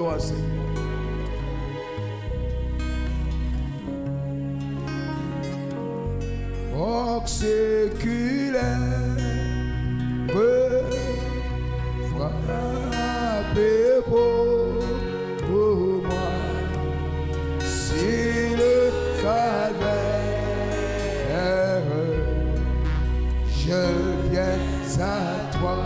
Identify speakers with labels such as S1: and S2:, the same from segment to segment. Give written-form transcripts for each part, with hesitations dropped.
S1: Oh, séculaire, frappez pour moi, si le calvaire, je viens à toi,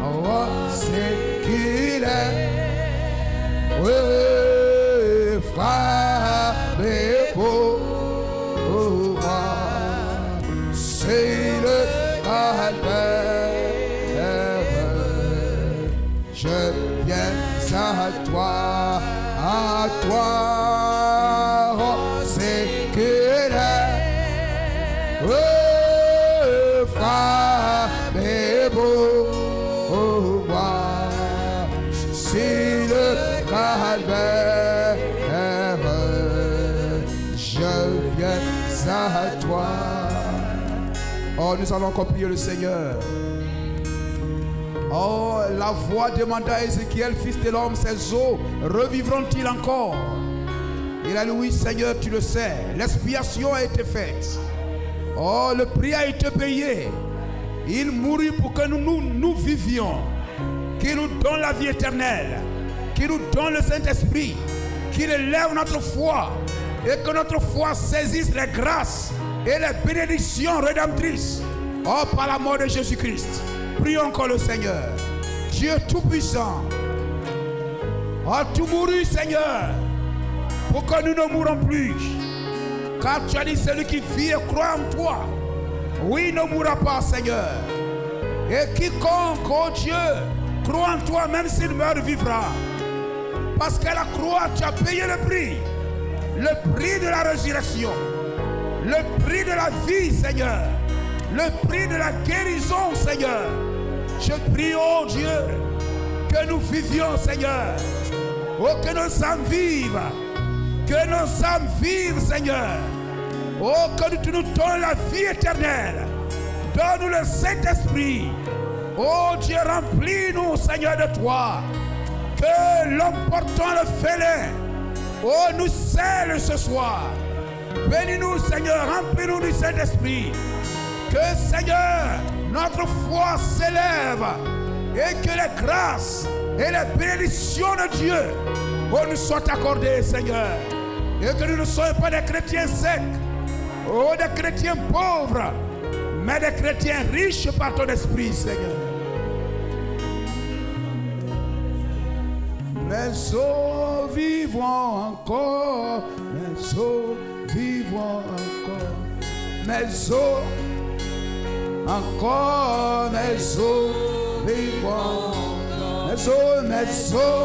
S1: oh, séculaire, frappez pour moi, c'est le calvaire, je viens à toi, oh, séculaire, frappez pour moi, c'est le calvaire, je viens à toi. Oh, nous allons encore prier le Seigneur. Oh, la voix demanda à Ézéchiel, fils de l'homme, ces eaux revivront-ils encore? Il a dit oui, Seigneur, tu le sais. L'expiation a été faite. Oh, le prix a été payé. Il mourut pour que nous vivions. Qu'il nous donne la vie éternelle. Qu'il nous donne le Saint-Esprit. Qu'il élève notre foi. Et que notre foi saisisse les grâces et les bénédictions rédemptrices. Oh, par la mort de Jésus-Christ. Prions encore le Seigneur. Dieu Tout-Puissant. Oh, tu mourus, Seigneur, pour que nous ne mourons plus. Car tu as dit, celui qui vit et croit en toi, oui, ne mourra pas, Seigneur. Et quiconque, oh Dieu, croit en toi, même s'il meurt, vivra. Parce qu'à la croix, tu as payé le prix de la résurrection, le prix de la vie, Seigneur, le prix de la guérison, Seigneur. Je prie, oh Dieu, que nous vivions, Seigneur. Oh, que nos âmes vivent. Que nos âmes vivent, Seigneur. Oh, que tu nous donnes la vie éternelle. Donne-nous le Saint-Esprit. Oh Dieu, remplis-nous, Seigneur, de toi. Que l'homme portant le fêlin, oh, nous scelle ce soir. Bénis-nous, Seigneur, remplis-nous du Saint-Esprit. Que, Seigneur, notre foi s'élève et que les grâces et les bénédictions de Dieu nous soient accordées, Seigneur. Et que nous ne soyons pas des chrétiens secs, oh, des chrétiens pauvres, mais des chrétiens riches par ton esprit, Seigneur. Mes os vivront encore, mes os vivront encore, mes os encore, mes os vivront, mes os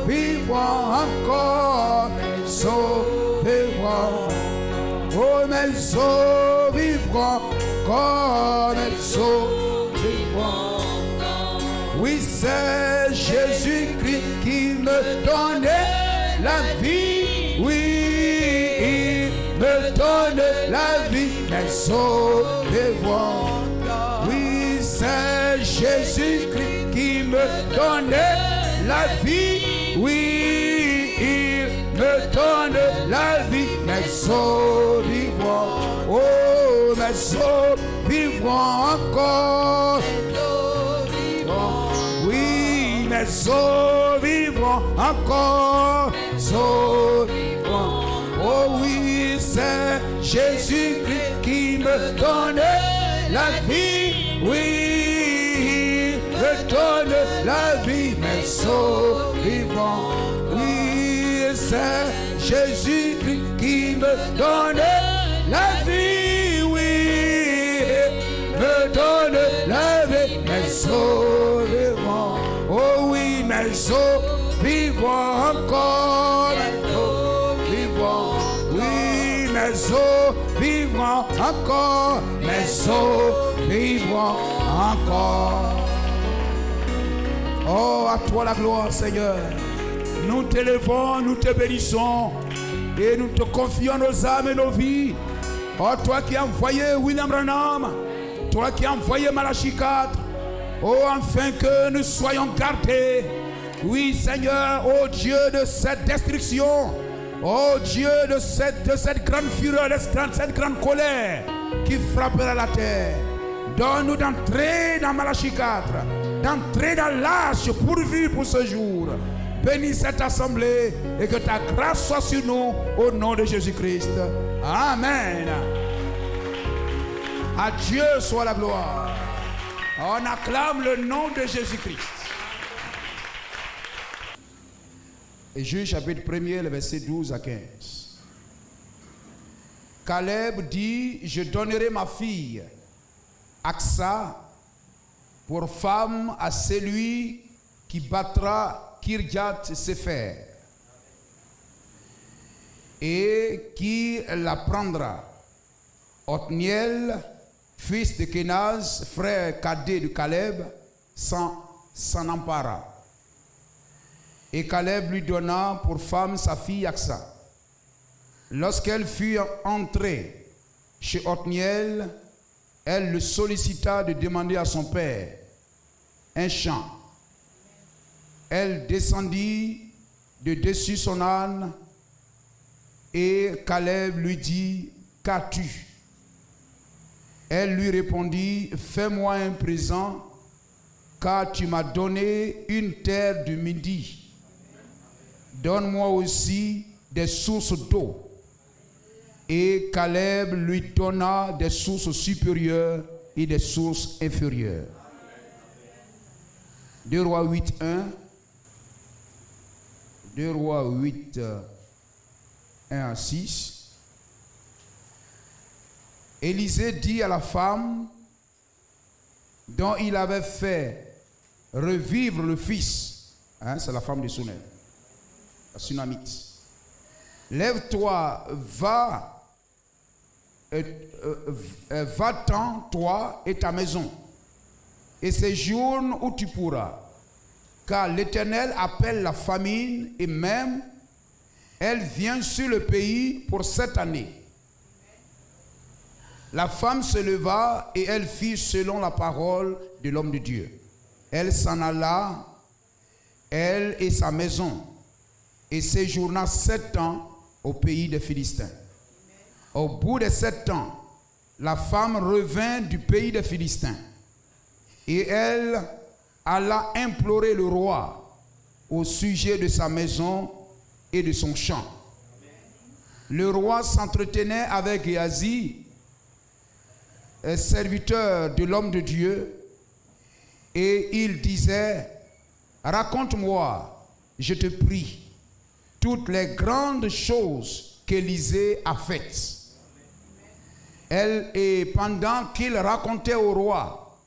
S1: vivront encore, mes os vivront, oh, mes os vivront encore, mes os vivront. Oui, c'est Jésus-Christ qui me donnait la vie. Oui, il me donne la vie. Mes os vivront. Oui, c'est Jésus-Christ qui me donnait la vie. Oui, il me donne la vie. Mes os vivront. Oh, mes os vivront encore. Oui, mes os vivront encore, mes os vivront. Oh oui, c'est Jésus-Christ qui me donne la vie. Oui, il me donne la vie, mes os vivront. Oui, c'est Jésus-Christ qui me donne la vie. Oui, il me donne la vie, mes os vivront. Oh oui, mes os vivront encore, mes os vivront. Oui, mes os vivront encore, mes os vivront encore. Oh, à toi la gloire, Seigneur. Nous t'élevons, nous te bénissons et nous te confions nos âmes et nos vies. Oh, toi qui as envoyé William Branham, toi qui as envoyé Malachie 4, Oh, afin que nous soyons gardés. Oui, Seigneur, oh Dieu de cette destruction. Oh Dieu de cette grande fureur, de cette grande colère qui frappera la terre. Donne-nous d'entrer dans Malachie 4, d'entrer dans l'âge pourvu pour ce jour. Bénis cette assemblée et que ta grâce soit sur nous au nom de Jésus-Christ. Amen. À Dieu soit la gloire. On acclame le nom de Jésus-Christ. Et Juge chapitre 1er, le verset 12 à 15. Caleb dit, je donnerai ma fille Aksa pour femme à celui qui battra Kirjath Sefer et qui la prendra. Othniel, fils de Kenaz, frère cadet de Caleb, s'en empara. Et Caleb lui donna pour femme sa fille Aksa. Lorsqu'elle fut entrée chez Othniel, elle le sollicita de demander à son père un champ. Elle descendit de dessus son âne et Caleb lui dit, qu'as-tu? Elle lui répondit, fais-moi un présent, car tu m'as donné une terre du Midi. Donne-moi aussi des sources d'eau. Et Caleb lui donna des sources supérieures et des sources inférieures. 2 Rois 8, 1. 2 Rois 8, 1 à 6. Élisée dit à la femme dont il avait fait revivre le fils, c'est la femme de Sunel, la Sunamite. Lève-toi, va-t'en, toi et ta maison, et séjourne où tu pourras, car l'Éternel appelle la famine, et même elle vient sur le pays pour 7 années. La femme se leva et elle fit selon la parole de l'homme de Dieu. Elle s'en alla, elle et sa maison, et séjourna 7 ans au pays des Philistins. Au bout de 7 ans, la femme revint du pays des Philistins, et elle alla implorer le roi au sujet de sa maison et de son champ. Le roi s'entretenait avec Géasi, serviteur de l'homme de Dieu, et il disait, raconte-moi, je te prie, toutes les grandes choses qu'Élisée a faites. Et pendant qu'il racontait au roi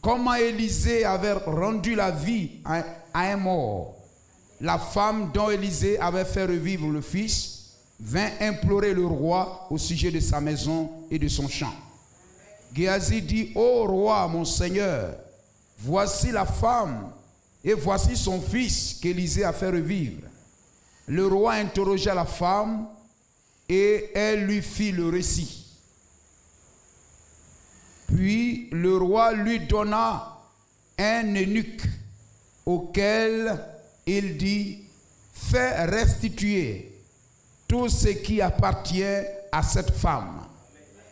S1: comment Élisée avait rendu la vie à un mort, la femme dont Élisée avait fait revivre le fils vint implorer le roi au sujet de sa maison et de son champ. Géasi dit, ô roi, mon seigneur, voici la femme et voici son fils qu'Élisée a fait revivre. Le roi interrogea la femme et elle lui fit le récit. Puis le roi lui donna un eunuque auquel il dit, fais restituer tout ce qui appartient à cette femme,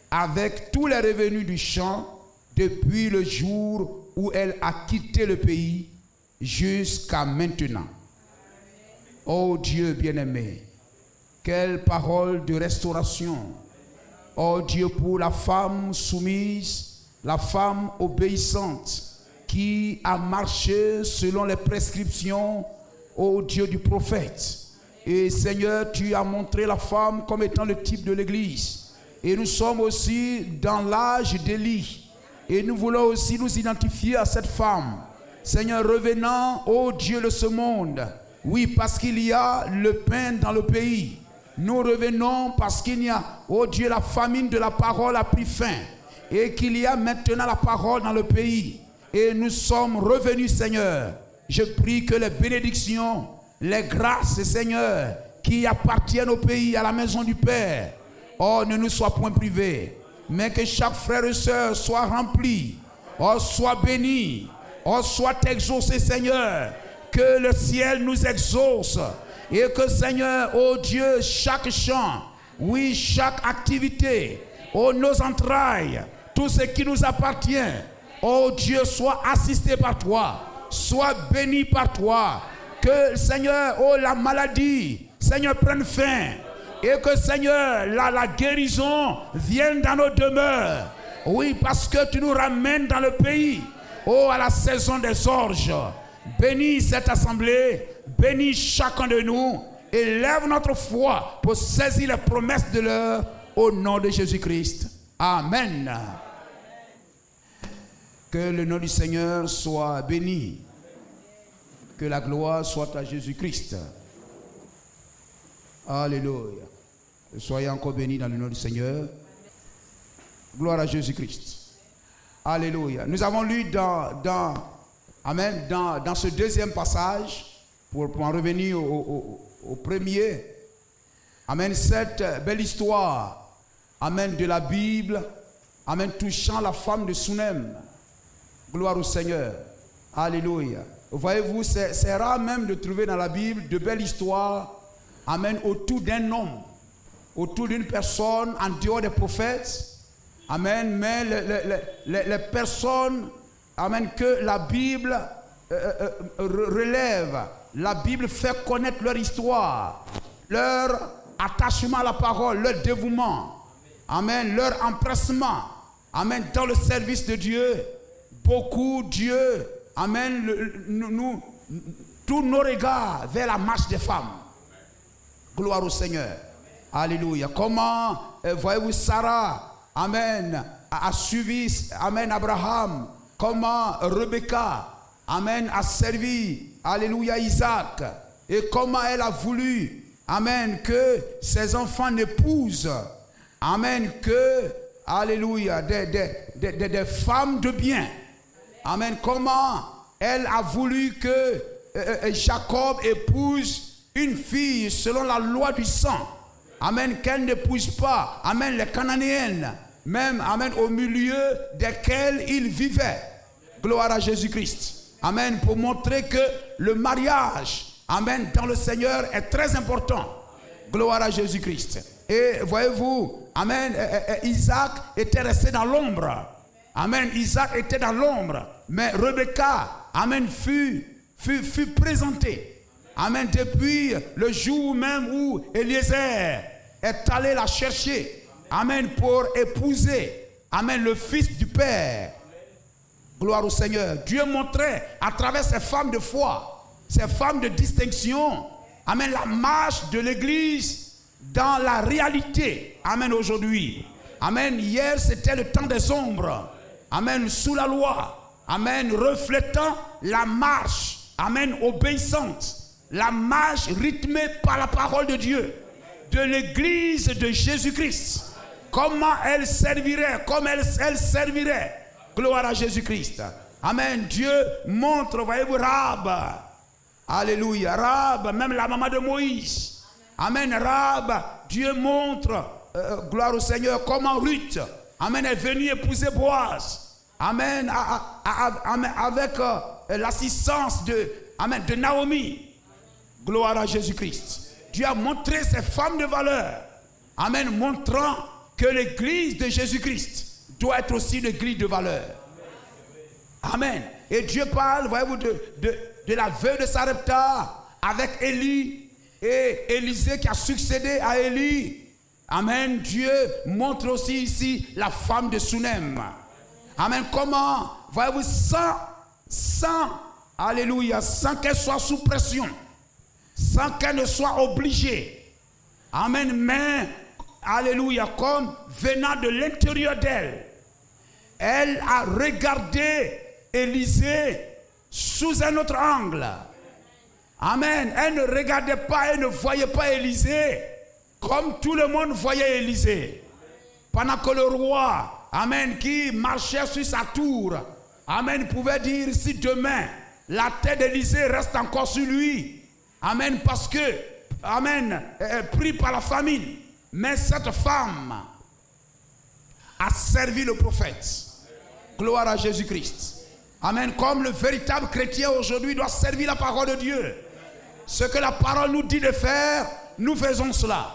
S1: avec tous les revenus du champ depuis le jour où elle a quitté le pays jusqu'à maintenant. Ô Dieu bien-aimé, quelle parole de restauration. Ô Dieu, pour la femme soumise, la femme obéissante, qui a marché selon les prescriptions, ô Dieu du prophète. Et Seigneur, tu as montré la femme comme étant le type de l'Église. Et nous sommes aussi dans l'âge d'Élie. Et nous voulons aussi nous identifier à cette femme. Seigneur, revenant, ô Dieu de ce monde. Oui, parce qu'il y a le pain dans le pays. Nous revenons parce qu'il y a, ô Dieu, la famine de la parole a pris fin. Et qu'il y a maintenant la parole dans le pays. Et nous sommes revenus, Seigneur. Je prie que les bénédictions, les grâces, Seigneur, qui appartiennent au pays, à la maison du Père, oh, ne nous soient point privés, mais que chaque frère et sœur soit rempli, oh, soit béni, Oh, soit exaucé, Seigneur. Que le ciel nous exauce. Et que, Seigneur, oh Dieu, chaque chant, oui, chaque activité, oh, nos entrailles, tout ce qui nous appartient, oh Dieu, soit assisté par toi, soit béni par toi. Que, Seigneur, oh, la maladie, Seigneur, prenne fin. Et que, Seigneur, la guérison vienne dans nos demeures. Oui, parce que tu nous ramènes dans le pays, oh, à la saison des orges. Bénis cette assemblée, bénis chacun de nous, et lève notre foi pour saisir les promesses de l'heure au nom de Jésus-Christ. Amen. Que le nom du Seigneur soit béni. Que la gloire soit à Jésus-Christ. Alléluia. Soyez encore bénis dans le nom du Seigneur. Gloire à Jésus-Christ. Alléluia. Nous avons lu dans ce deuxième passage, pour en revenir au premier, amen, cette belle histoire, amen, de la Bible, amen, touchant la femme de Sunem. Gloire au Seigneur. Alléluia. Voyez-vous, c'est rare même de trouver dans la Bible de belles histoires, amen, autour d'un homme, autour d'une personne, en dehors des prophètes. Amen. Mais les personnes, amen, que la Bible relève, la Bible fait connaître leur histoire, leur attachement à la parole, leur dévouement, amen, leur empressement, amen, dans le service de Dieu. Beaucoup, Dieu, amen, tous nos regards vers la marche des femmes. Gloire au Seigneur. Alléluia. Comment, voyez-vous, Sarah, amen, a suivi, amen, Abraham. Comment Rebecca, amen, a servi, alléluia, Isaac. Et comment elle a voulu, amen, que ses enfants n'épousent, amen, que, alléluia, des femmes de bien. Amen. Comment elle a voulu que Jacob épouse une fille selon la loi du sang. Amen. Qu'elle n'épouse pas, amen, les Cananéennes, même, amen, au milieu desquels il vivait. Gloire à Jésus-Christ. Amen. Pour montrer que le mariage, amen, dans le Seigneur est très important. Gloire à Jésus-Christ. Et voyez-vous, amen, Isaac était resté dans l'ombre. Amen. Isaac était dans l'ombre. Mais Rebecca, amen, fut présentée. Amen. Depuis le jour même où Eliezer est allé la chercher. Amen. Pour épouser, amen, le fils du Père. Gloire au Seigneur. Dieu montrait à travers ces femmes de foi, ces femmes de distinction, amen, la marche de l'Église dans la réalité. Amen. Aujourd'hui. Amen. Hier, c'était le temps des ombres. Amen. Sous la loi. Amen. Reflétant la marche. Amen. Obéissante. La marche rythmée par la parole de Dieu. De l'Église de Jésus-Christ. Comment elle servirait. Comme elle servirait. Gloire à Jésus-Christ. Amen. Dieu montre, voyez-vous, Rahab. Alléluia. Rahab, même la maman de Moïse. Amen. Rahab, Dieu montre, gloire au Seigneur, comment Ruth, amen, est venue épouser Boaz. Amen. Avec l'assistance de Naomi. Gloire à Jésus-Christ. Dieu a montré ces femmes de valeur. Amen. Montrant que l'église de Jésus-Christ doit être aussi une église de valeur. Amen. Et Dieu parle, voyez-vous, de la veuve de Sarepta avec Élie et Élisée qui a succédé à Élie. Amen. Dieu montre aussi ici la femme de Sunem. Amen. Comment, voyez-vous, alléluia, sans qu'elle soit sous pression, sans qu'elle ne soit obligée. Amen. Mais, alléluia, comme venant de l'intérieur d'elle, elle a regardé Élisée sous un autre angle. Amen. Elle ne regardait pas, elle ne voyait pas Élisée comme tout le monde voyait Élisée. Pendant que le roi, amen, qui marchait sur sa tour, amen, pouvait dire si demain la tête d'Élisée reste encore sur lui. Amen, parce que, amen, pris par la famine. Mais cette femme a servi le prophète. Gloire à Jésus-Christ. Amen. Comme le véritable chrétien aujourd'hui doit servir la parole de Dieu. Ce que la parole nous dit de faire, nous faisons cela.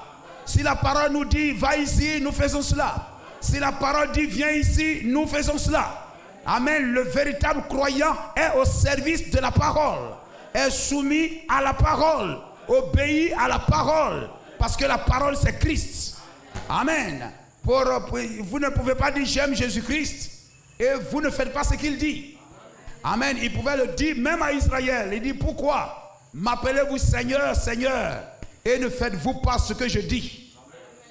S1: Si la parole nous dit va ici, nous faisons cela. Si la parole dit viens ici, nous faisons cela. Amen. Le véritable croyant est au service de la parole, est soumis à la parole, obéit à la parole, parce que la parole c'est Christ. Amen. Vous ne pouvez pas dire j'aime Jésus-Christ et vous ne faites pas ce qu'il dit. Amen. Il pouvait le dire même à Israël. Il dit pourquoi m'appelez-vous Seigneur, Seigneur, et ne faites-vous pas ce que je dis?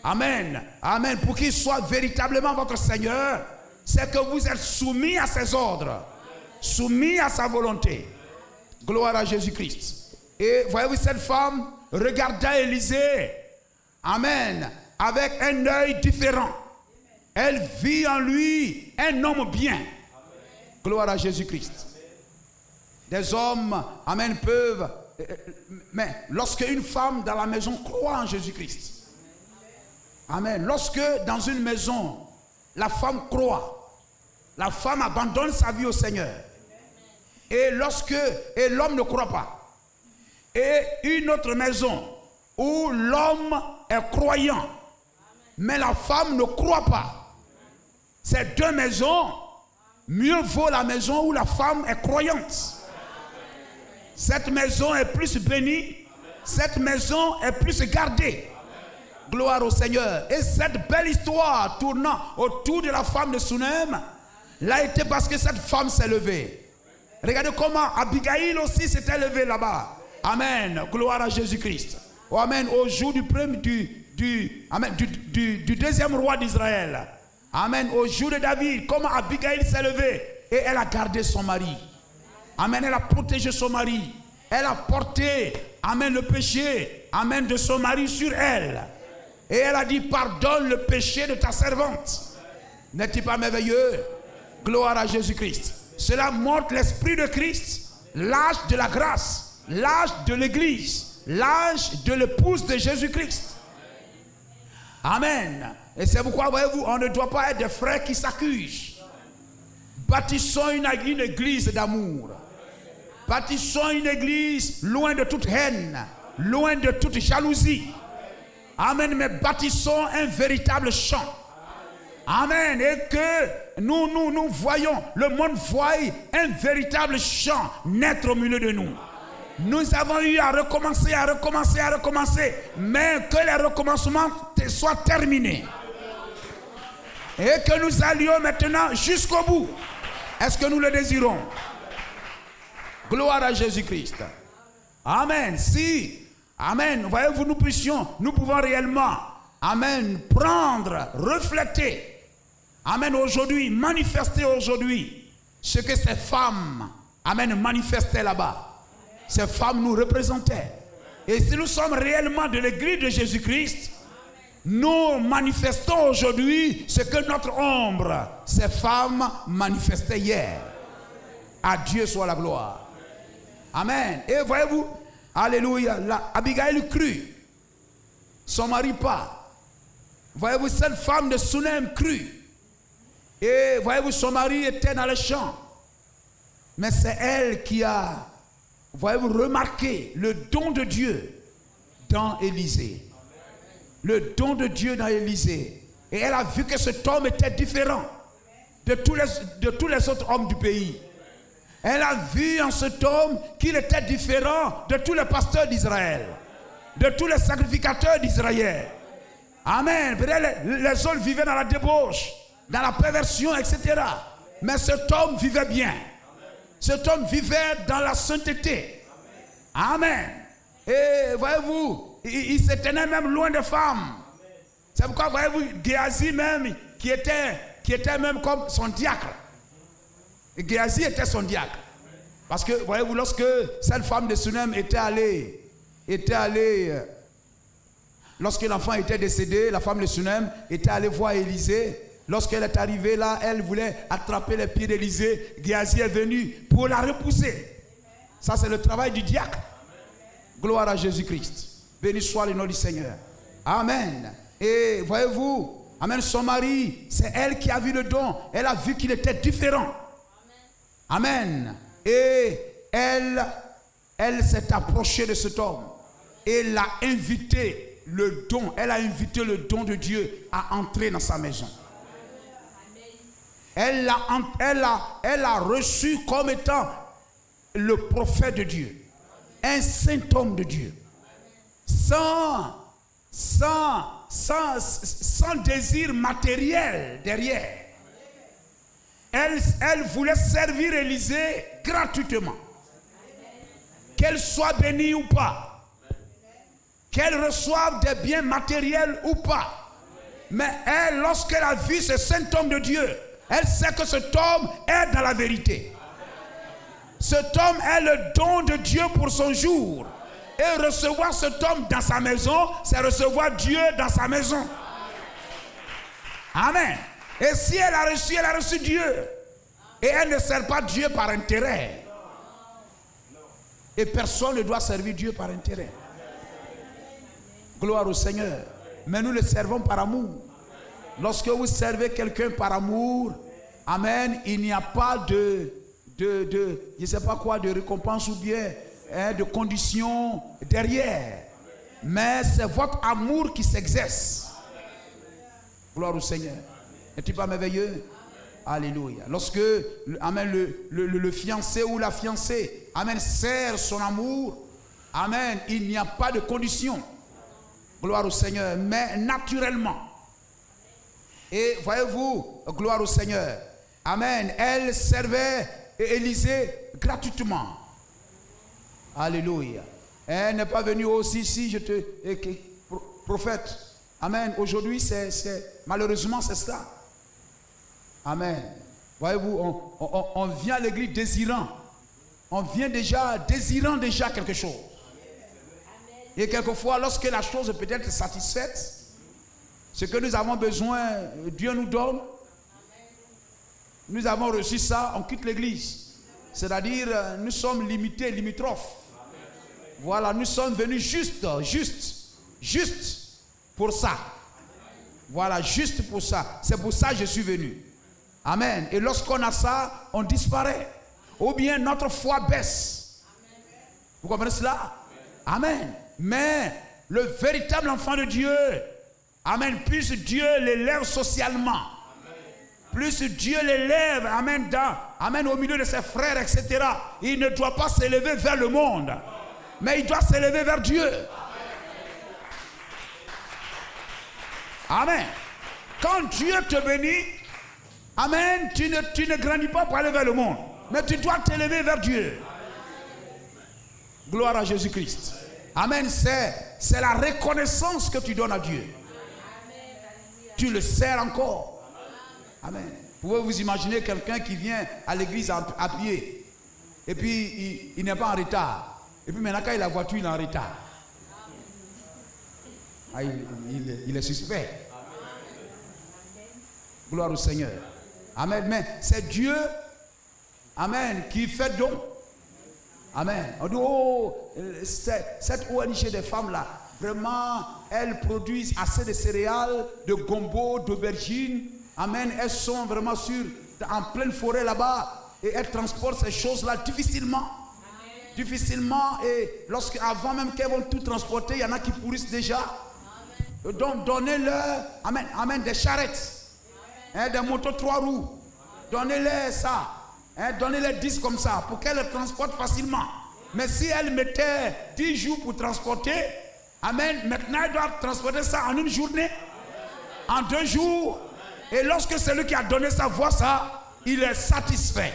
S1: Amen. Amen. Pour qu'il soit véritablement votre Seigneur, c'est que vous êtes soumis à ses ordres, soumis à sa volonté. Gloire à Jésus-Christ. Et voyez-vous, cette femme regarda Élisée, amen, avec un œil différent. Elle vit en lui un homme bien. Gloire à Jésus-Christ. Des hommes, amen, peuvent, mais lorsque une femme dans la maison croit en Jésus-Christ, amen, lorsque dans une maison, la femme croit, la femme abandonne sa vie au Seigneur, et l'homme ne croit pas, et une autre maison où l'homme est croyant, mais la femme ne croit pas, ces deux maisons, mieux vaut la maison où la femme est croyante. Cette maison est plus bénie, cette maison est plus gardée. Gloire au Seigneur. Et cette belle histoire tournant autour de la femme de Sunem l'a été parce que cette femme s'est levée. Regardez comment Abigail aussi s'était levée là-bas. Amen. Gloire à Jésus-Christ. Oh, amen. Au jour du deuxième roi d'Israël. Amen. Au jour de David, comment Abigail s'est levée et elle a gardé son mari. Amen. Elle a protégé son mari. Elle a porté, amen, le péché, amen, de son mari sur elle. Et elle a dit, pardonne le péché de ta servante. N'est-il pas merveilleux? Gloire à Jésus-Christ. Cela montre l'esprit de Christ, l'âge de la grâce, l'âge de l'église, l'âge de l'épouse de Jésus-Christ. Amen. Et c'est pourquoi, voyez-vous, on ne doit pas être des frères qui s'accusent. Bâtissons une église d'amour. Bâtissons une église loin de toute haine, loin de toute jalousie. Amen. Mais bâtissons un véritable champ. Amen. Et que nous voyons, le monde voie un véritable champ naître au milieu de nous. Nous avons eu à recommencer, mais que les recommencements soient terminés. Et que nous allions maintenant jusqu'au bout. Est-ce que nous le désirons? Gloire à Jésus-Christ. Amen. Si, amen, voyez-vous, nous pouvons réellement, amen, prendre, refléter, amen, aujourd'hui, manifester aujourd'hui ce que ces femmes, amen, manifestaient là-bas. Ces femmes nous représentaient. Et si nous sommes réellement de l'église de Jésus-Christ, nous manifestons aujourd'hui ce que notre ombre, ces femmes, manifestaient hier. À Dieu soit la gloire. Amen. Et voyez-vous, alléluia, Abigail crut. Son mari pas. Voyez-vous, cette femme de Sunem crut. Et voyez-vous, son mari était dans le champ. Mais c'est elle qui a, voyez-vous, remarqué le don de Dieu dans Élisée. Le don de Dieu dans Élisée. Et elle a vu que cet homme était différent de tous les autres hommes du pays. Elle a vu en cet homme qu'il était différent de tous les pasteurs d'Israël, de tous les sacrificateurs d'Israël. Amen. Les autres vivaient dans la débauche, dans la perversion, etc. Mais cet homme vivait bien. Cet homme vivait dans la sainteté. Amen. Et voyez-vous, il se tenait même loin des femmes. C'est pourquoi, voyez-vous, Géasi même, qui était même comme son diacre. Géasi était son diacre. Parce que, voyez-vous, lorsque cette femme de Sunem était allée, lorsque l'enfant était décédé, la femme de Sunem était allée voir Élisée. Lorsqu'elle est arrivée là, elle voulait attraper les pieds d'Élisée. Géasi est venu pour la repousser. Ça, c'est le travail du diacre. Gloire à Jésus-Christ. Béni soit le nom du Seigneur. Amen. Et voyez-vous, amen, son mari, c'est elle qui a vu le don. Elle a vu qu'il était différent. Amen. Et elle s'est approchée de cet homme et l'a invité elle a invité le don de Dieu à entrer dans sa maison. Elle l'a reçu comme étant le prophète de Dieu, un saint homme de Dieu, sans désir matériel derrière. Elle voulait servir Élisée gratuitement. Qu'elle soit bénie ou pas, qu'elle reçoive des biens matériels ou pas. Mais elle, lorsqu'elle a vu ce saint homme de Dieu, elle sait que cet homme est dans la vérité. Cet homme est le don de Dieu pour son jour. Et recevoir cet homme dans sa maison, c'est recevoir Dieu dans sa maison. Amen. Et si elle a reçu Dieu. Et elle ne sert pas Dieu par intérêt. Et personne ne doit servir Dieu par intérêt. Gloire au Seigneur. Mais nous le servons par amour. Lorsque vous servez quelqu'un par amour, amen, il n'y a pas de je ne sais pas quoi, de récompense ou bien de conditions derrière. Mais c'est votre amour qui s'exerce. Gloire au Seigneur. N'est-il pas merveilleux? Alléluia. Lorsque amen, le fiancé ou la fiancée, amen, sert son amour, amen, il n'y a pas de conditions. Gloire au Seigneur. Mais naturellement. Et voyez-vous, gloire au Seigneur. Amen. Elle servait Élisée gratuitement. Alléluia. Elle n'est pas venue aussi si je te... prophète. Amen. Aujourd'hui, malheureusement, c'est cela. Amen. Voyez-vous, on vient à l'église désirant. On vient désirant quelque chose. Et quelquefois, lorsque la chose peut être satisfaite, ce que nous avons besoin, Dieu nous donne. Nous avons reçu ça, on quitte l'église. C'est-à-dire, nous sommes limités, limitrophes. Voilà, nous sommes venus juste pour ça. Voilà, juste pour ça. C'est pour ça que je suis venu. Amen. Et lorsqu'on a ça, on disparaît. Ou bien notre foi baisse. Vous comprenez cela? Amen. Mais le véritable enfant de Dieu, amen, plus Dieu l'élève socialement. Plus Dieu l'élève, amen, amen, au milieu de ses frères, etc. Il ne doit pas s'élever vers le monde, mais il doit s'élever vers Dieu. Amen. Quand Dieu te bénit, amen, tu ne grandis pas pour aller vers le monde, mais tu dois t'élever vers Dieu. Gloire à Jésus-Christ. Amen. C'est la reconnaissance que tu donnes à Dieu. Tu le sers encore. Amen. Pouvez vous imaginer quelqu'un qui vient à l'église à pied et puis il n'est pas en retard. Et puis maintenant quand il a la voiture, il est en retard. Ah, il est suspect. Gloire au Seigneur. Amen. Mais c'est Dieu, amen, qui fait don. Amen. On dit, oh, cette ONG des femmes là, vraiment, elles produisent assez de céréales, de gombo, d'aubergines. Amen. Elles sont vraiment en pleine forêt là-bas et elles transportent ces choses-là difficilement. Amen. Difficilement. Et avant même qu'elles vont tout transporter, il y en a qui pourrissent déjà. Amen. Donc donnez-leur, amen, amen, des charrettes, hein, des motos 3 roues. Donnez-leur ça. Hein, donnez-leur 10 comme ça pour qu'elles le transportent facilement. Mais si elles mettaient 10 jours pour transporter, amen, maintenant elles doivent transporter ça en une journée, en 2 jours. Et lorsque celui qui a donné sa voix, ça, il est satisfait.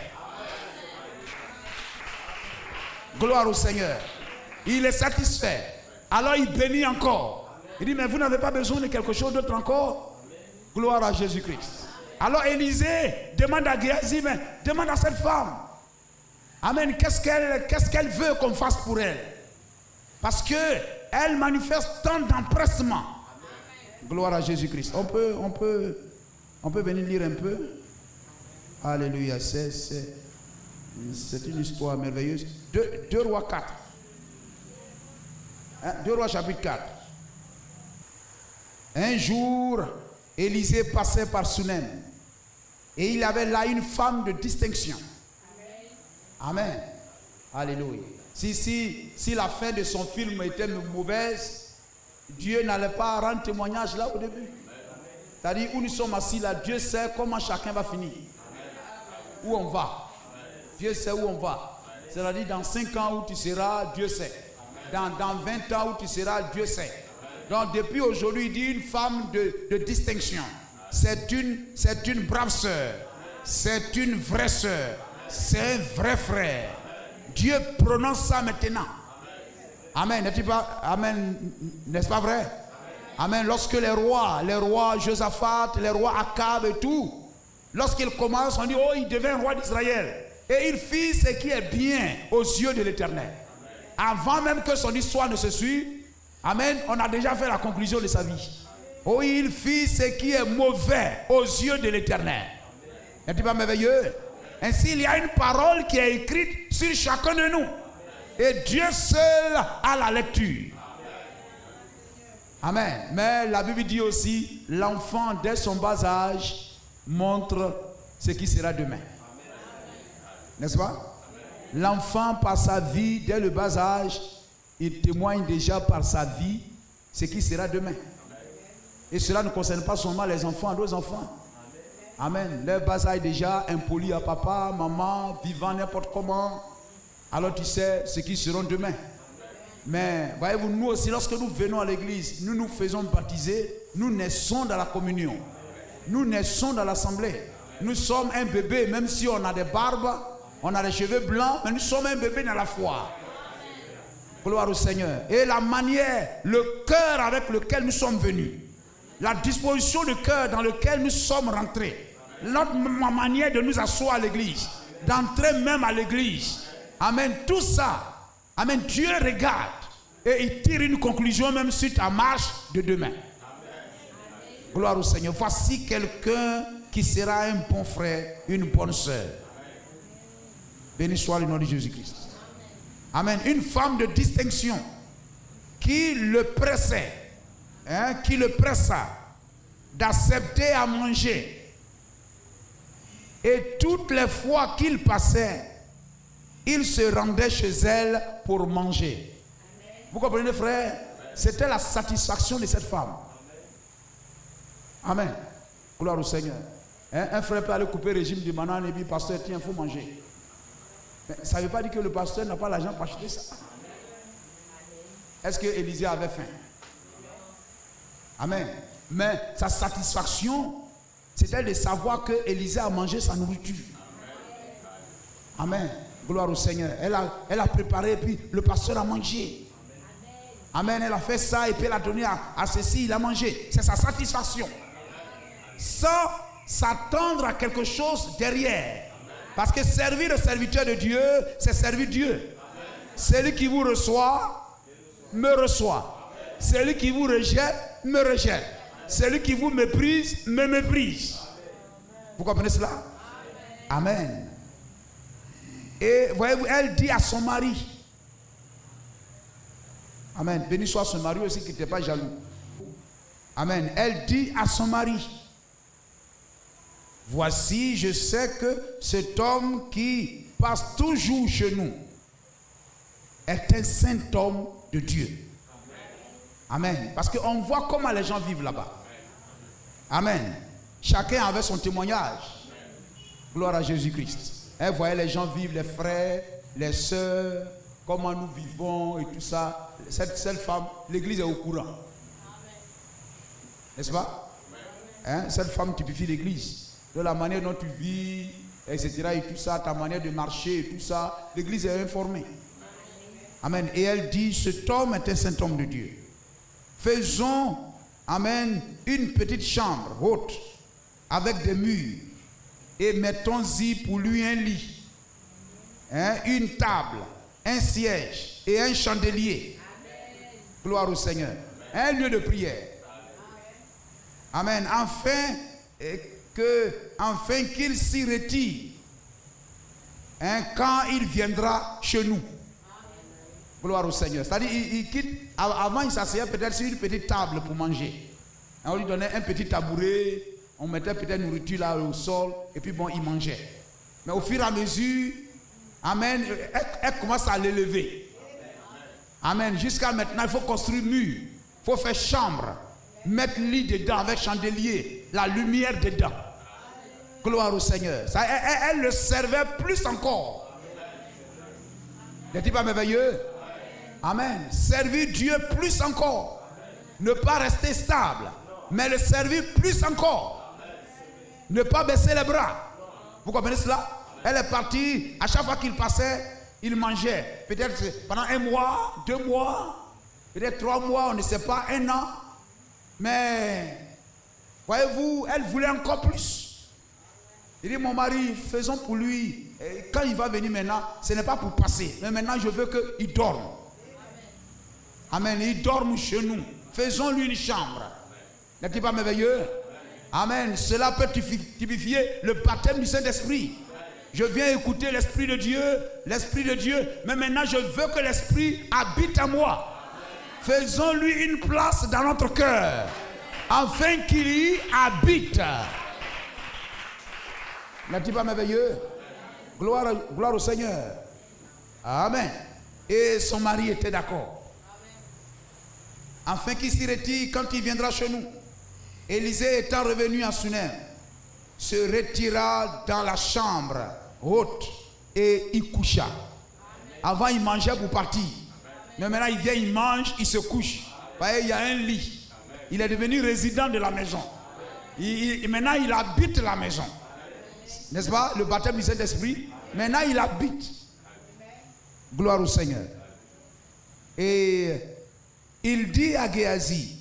S1: Gloire au Seigneur. Il est satisfait. Alors il bénit encore. Il dit, mais vous n'avez pas besoin de quelque chose d'autre encore? Gloire à Jésus-Christ. Alors Élisée demande à Géasi, mais demande à cette femme. Amen. Qu'est-ce qu'elle veut qu'on fasse pour elle? Parce qu'elle manifeste tant d'empressement. Gloire à Jésus-Christ. On peut venir lire un peu. Alléluia. C'est une histoire merveilleuse. 2 Rois 4. 2 Rois chapitre 4. Un jour, Élisée passait par Sunem. Et il avait là une femme de distinction. Amen. Alléluia. Si la fin de son film était mauvaise, Dieu n'allait pas rendre témoignage là au début. C'est-à-dire où nous sommes assis là, Dieu sait comment chacun va finir. Où on va. Dieu sait où on va. C'est-à-dire dans 5 ans où tu seras, Dieu sait. Dans 20 ans où tu seras, Dieu sait. Donc depuis aujourd'hui, il dit une femme de distinction. C'est une brave sœur. C'est une vraie sœur. C'est un vrai frère. Dieu prononce ça maintenant. Amen. N'est-ce pas, amen, n'est-ce pas vrai? Amen. Lorsque les rois Josaphat, les rois Akab et tout, lorsqu'ils commencent, on dit, oh, il devient roi d'Israël. Et il fit ce qui est bien aux yeux de l'Éternel. Avant même que son histoire ne se suive, amen, on a déjà fait la conclusion de sa vie. Oh, il fit ce qui est mauvais aux yeux de l'Éternel. N'est-ce pas merveilleux? Ainsi, il y a une parole qui est écrite sur chacun de nous. Et Dieu seul a la lecture. Amen. Mais la Bible dit aussi, l'enfant dès son bas âge montre ce qui sera demain. N'est-ce pas? L'enfant par sa vie, dès le bas âge, il témoigne déjà par sa vie ce qui sera demain. Et cela ne concerne pas seulement les enfants, nos enfants. Amen. Leur bas âge déjà impoli à papa, maman, vivant n'importe comment. Alors tu sais ce qui seront demain. Mais voyez-vous, nous aussi, lorsque nous venons à l'église, nous nous faisons baptiser, nous naissons dans la communion. Nous naissons dans l'assemblée. Nous sommes un bébé, même si on a des barbes, on a des cheveux blancs, mais nous sommes un bébé dans la foi. Gloire au Seigneur. Et la manière, le cœur avec lequel nous sommes venus, la disposition de cœur dans lequel nous sommes rentrés, notre manière de nous asseoir à l'église, d'entrer même à l'église, amen, tout ça, amen, Dieu regarde et il tire une conclusion même sur ta marche de demain. Amen. Gloire au Seigneur. Voici quelqu'un qui sera un bon frère, une bonne sœur. Béni soit le nom de Jésus-Christ. Amen. Une femme de distinction qui le pressait, qui le pressa d'accepter à manger. Et toutes les fois qu'il passait, il se rendait chez elle pour manger. Vous comprenez, frère? C'était la satisfaction de cette femme. Amen. Gloire au Seigneur. Un frère peut aller couper le régime du banane et dire, pasteur, tiens, il faut manger. Mais ça ne veut pas dire que le pasteur n'a pas l'argent pour acheter ça. Est-ce que Élisée avait faim? Amen. Mais sa satisfaction, c'était de savoir que Élisée a mangé sa nourriture. Amen. Gloire au Seigneur. Elle a préparé et puis le pasteur a mangé. Amen. Elle a fait ça et puis elle a donné à ceci, il a mangé. C'est sa satisfaction. Sans s'attendre à quelque chose derrière. Parce que servir le serviteur de Dieu, c'est servir Dieu. Celui qui vous reçoit, me reçoit. Celui qui vous rejette, me rejette. Celui qui vous méprise, me méprise. Vous comprenez cela? Amen. Et voyez-vous, elle dit à son mari. Amen. Béni soit son mari aussi qui n'était pas jaloux. Amen. Elle dit à son mari. Voici, je sais que cet homme qui passe toujours chez nous est un saint homme de Dieu. Amen. Parce qu'on voit comment les gens vivent là-bas. Amen. Chacun avait son témoignage. Gloire à Jésus-Christ. Elle voyait les gens vivre, les frères, les sœurs, comment nous vivons et tout ça. Cette femme, l'église est au courant. N'est-ce pas? Cette femme typifie l'église. De la manière dont tu vis, etc. et tout ça, ta manière de marcher et tout ça, l'église est informée. Amen. Et elle dit, cet homme est un saint homme de Dieu. Faisons, amen, une petite chambre haute avec des murs et mettons-y pour lui un lit, une table, un siège et un chandelier. Amen. Gloire au Seigneur. Un lieu de prière. Amen. Afin qu'il s'y retire quand il viendra chez nous. Gloire au Seigneur. C'est-à-dire, il quitte. Avant, il s'asseyait peut-être sur une petite table pour manger. On lui donnait un petit tabouret, on mettait peut-être nourriture là au sol, et puis bon, il mangeait. Mais au fur et à mesure, Amen. Elle commence à l'élever. Amen. Jusqu'à maintenant, il faut construire mur. Il faut faire chambre. Mettre lit dedans avec chandelier. La lumière dedans. Gloire au Seigneur. Ça, elle le servait plus encore. N'est-il pas merveilleux? Amen. Servir Dieu plus encore. Ne pas rester stable, mais le servir plus encore. Ne pas baisser les bras. Vous comprenez cela? Elle est partie, à chaque fois qu'il passait, il mangeait. Peut-être pendant 1 mois, 2 mois, peut-être 3 mois, on ne sait pas, 1 an. Mais, voyez-vous, elle voulait encore plus. Il dit, mon mari, faisons pour lui. Et quand il va venir maintenant, ce n'est pas pour passer. Mais maintenant, je veux qu'il dorme. Amen. Il dorme chez nous. Faisons-lui une chambre. N'est-il pas merveilleux? Amen. Cela peut typifier le baptême du Saint-Esprit. Je viens écouter l'Esprit de Dieu. L'Esprit de Dieu. Mais maintenant, je veux que l'Esprit habite à moi. Faisons-lui une place dans notre cœur. Afin qu'il y habite. N'est-il pas merveilleux? Gloire au Seigneur. Amen. Et son mari était d'accord. Afin qu'il s'y retire quand il viendra chez nous. Élisée étant revenu en Sunem, se retira dans la chambre haute et il coucha. Avant il mangeait pour partir. Mais maintenant il vient, il mange, il se couche. Voyez, il y a un lit. Il est devenu résident de la maison. Maintenant il habite la maison. N'est-ce pas? Le baptême du Saint-Esprit. Maintenant il habite. Gloire au Seigneur. Et il dit à Géasi,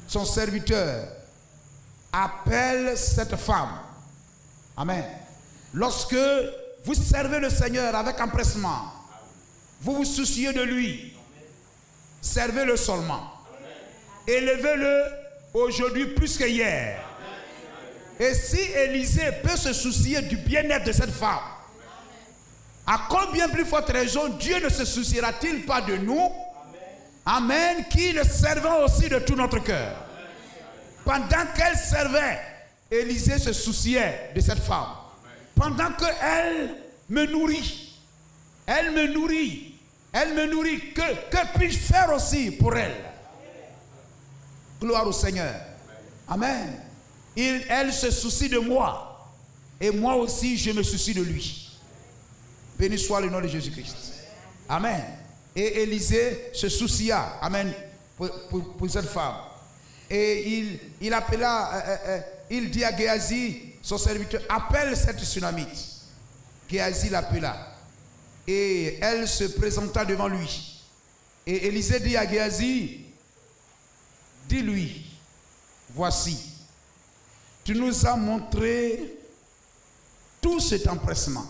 S1: son serviteur, appelle cette femme. Amen. Lorsque vous servez le Seigneur avec empressement, vous vous souciez de lui, servez-le seulement. Élevez-le aujourd'hui plus que hier. Et si Élisée peut se soucier du bien-être de cette femme, à combien plus forte raison Dieu ne se souciera-t-il pas de nous? Amen, qui le servons aussi de tout notre cœur. Pendant qu'elle servait, Élisée se souciait de cette femme. Pendant qu'elle me nourrit, elle me nourrit, que puis-je faire aussi pour elle? Gloire au Seigneur. Amen. Elle se soucie de moi, et moi aussi je me soucie de lui. Béni soit le nom de Jésus-Christ. Amen. Et Élisée se soucia, amen, pour cette femme. Et il appela, il dit à Géasi, son serviteur, appelle cette Sunamite. Géasi l'appela. Et elle se présenta devant lui. Et Élisée dit à Géasi, dis-lui, voici, tu nous as montré tout cet empressement.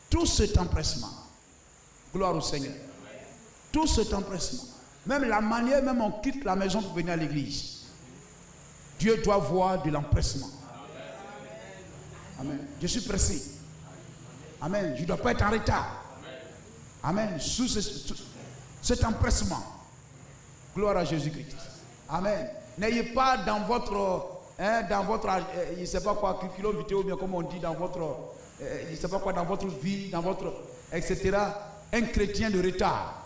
S1: Tout cet empressement. Gloire au Seigneur. Tout cet empressement. Même la manière, même on quitte la maison pour venir à l'église. Dieu doit voir de l'empressement. Amen. Je suis pressé. Amen. Je ne dois pas être en retard. Amen. Sous cet empressement. Gloire à Jésus-Christ. Amen. N'ayez pas dans votre, je ne sais pas quoi, curriculum vitae, bien comme on dit, dans votre, je ne sais pas quoi, dans votre vie, dans votre, etc., un chrétien de retard.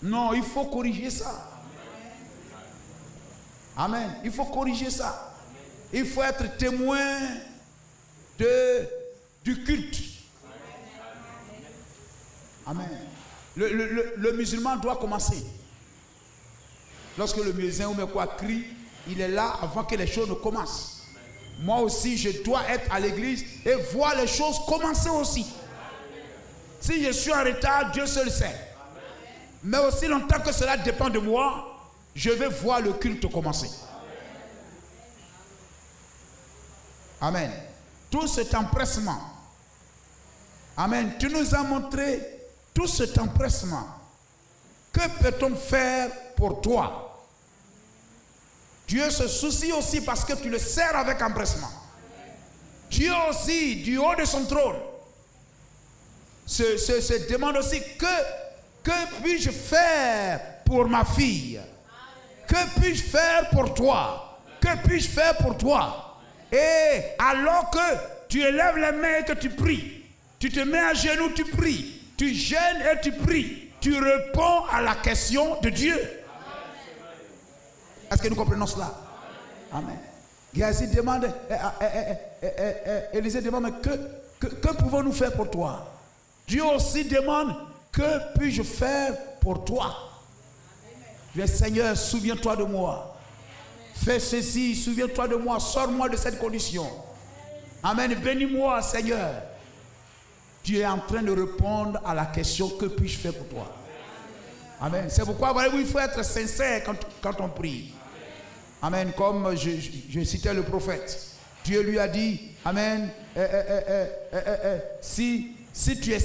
S1: Non, il faut corriger ça. Amen. Il faut corriger ça. Il faut être témoin du culte. Amen. Le musulman doit commencer. Lorsque le muezzin ou quoi crie, il est là avant que les choses ne commencent. Moi aussi, je dois être à l'église et voir les choses commencer aussi. Si je suis en retard, Dieu seul sait. Mais aussi longtemps que cela dépend de moi, je vais voir le culte commencer. Amen. Tout cet empressement. Amen. Tu nous as montré tout cet empressement. Que peut-on faire pour toi? Dieu se soucie aussi parce que tu le sers avec empressement. Dieu aussi, du haut de son trône, se demande aussi que puis-je faire pour ma fille? Que puis-je faire pour toi? Que puis-je faire pour toi? Et alors que tu élèves les mains et que tu pries. Tu te mets à genoux, tu pries. Tu jeûnes et tu pries. Tu réponds à la question de Dieu. Est-ce que nous comprenons cela? Amen. Géasi demande, Élisée demande, que pouvons-nous faire pour toi? Dieu aussi demande, que puis-je faire pour toi? Le Seigneur, souviens-toi de moi. Fais ceci, souviens-toi de moi. Sors-moi de cette condition. Amen. Bénis-moi, Seigneur. Dieu est en train de répondre à la question, que puis-je faire pour toi? Amen. C'est pourquoi, voyez-vous, il faut être sincère quand on prie. Amen. Comme je citais le prophète. Dieu lui a dit, Amen, si tu es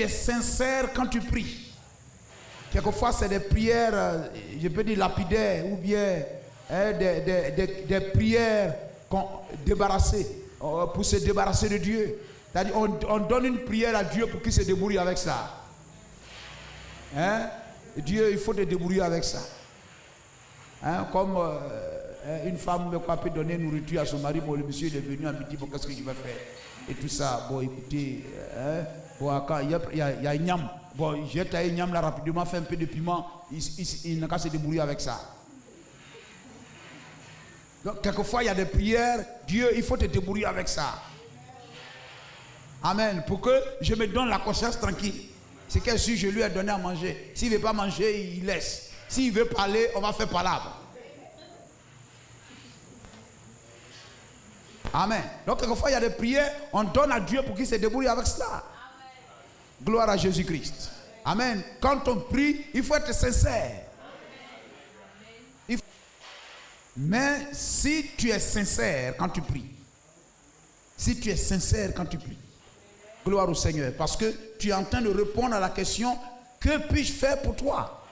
S1: sincère quand tu pries, quelquefois c'est des prières, je peux dire lapidaires, ou bien des prières débarrassées, pour se débarrasser de Dieu. C'est-à-dire on donne une prière à Dieu pour qu'il se débrouille avec ça. Dieu, il faut te débrouiller avec ça. Comme une femme peut donner nourriture à son mari, bon, le monsieur il est venu à midi, bon, qu'est-ce que je vais faire? Et tout ça, bon, écoutez, bon, quand il y a une yam, bon, j'ai taillé une yam là rapidement, fait un peu de piment, il n'a qu'à se débrouiller avec ça. Donc, quelquefois, il y a des prières, Dieu, il faut te débrouiller avec ça. Amen. Pour que je me donne la conscience tranquille. C'est que si je lui ai donné à manger, s'il ne veut pas manger, il laisse. S'il veut parler, on va faire palabre. Amen. Donc, quelquefois, il y a des prières, on donne à Dieu pour qu'il se débrouille avec cela. Amen. Gloire à Jésus-Christ. Amen. Quand on prie, il faut être sincère. Mais si tu es sincère quand tu pries, gloire au Seigneur, parce que tu es en train de répondre à la question, que puis-je faire pour toi?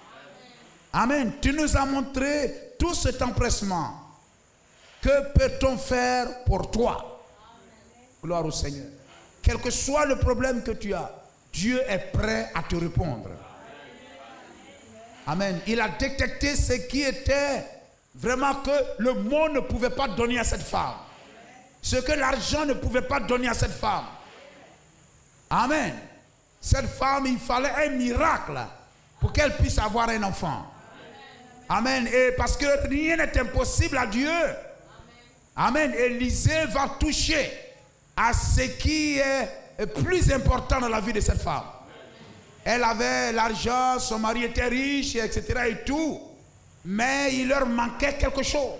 S1: Amen. Tu nous as montré tout cet empressement. Que peut-on faire pour toi? Gloire au Seigneur. Quel que soit le problème que tu as, Dieu est prêt à te répondre. Amen. Il a détecté ce qui était vraiment que le monde ne pouvait pas donner à cette femme. Ce que l'argent ne pouvait pas donner à cette femme. Amen. Cette femme, il fallait un miracle pour qu'elle puisse avoir un enfant. Amen. Et parce que rien n'est impossible à Dieu. Amen. Élisée va toucher à ce qui est plus important dans la vie de cette femme. Elle avait l'argent, son mari était riche, etc. et tout. Mais il leur manquait quelque chose.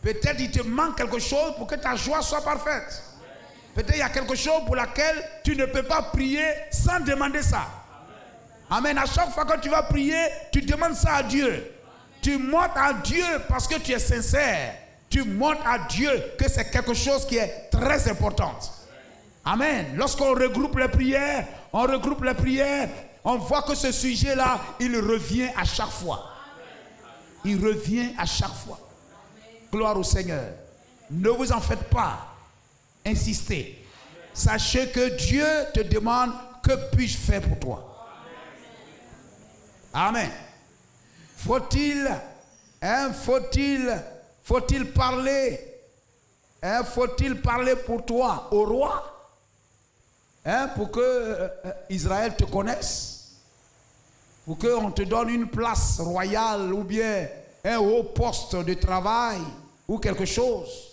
S1: Peut-être il te manque quelque chose pour que ta joie soit parfaite. Peut-être il y a quelque chose pour laquelle tu ne peux pas prier sans demander ça. Amen. À chaque fois que tu vas prier, tu demandes ça à Dieu. Tu montres à Dieu parce que tu es sincère. Tu montres à Dieu que c'est quelque chose qui est très important. Amen. Lorsqu'on regroupe les prières, on voit que ce sujet-là, il revient à chaque fois. Il revient à chaque fois. Gloire au Seigneur. Ne vous en faites pas. Insistez. Sachez que Dieu te demande, que puis-je faire pour toi? Amen. Faut-il parler? Faut-il parler pour toi au roi? Pour que Israël te connaisse? Pour qu'on te donne une place royale ou bien un haut poste de travail ou quelque chose?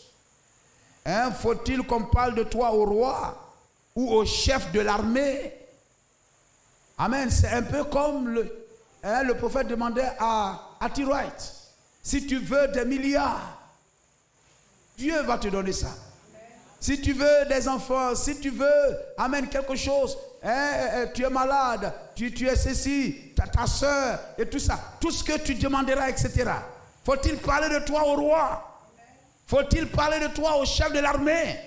S1: Faut-il qu'on parle de toi au roi ou au chef de l'armée? Amen. C'est un peu comme le prophète demandait à T-Wright, si tu veux des milliards, Dieu va te donner ça. Si tu veux des enfants, si tu veux, amen, quelque chose, tu es malade, tu es ceci, ta soeur et tout ça, tout ce que tu demanderas, etc. Faut-il parler de toi au roi? Faut-il parler de toi au chef de l'armée?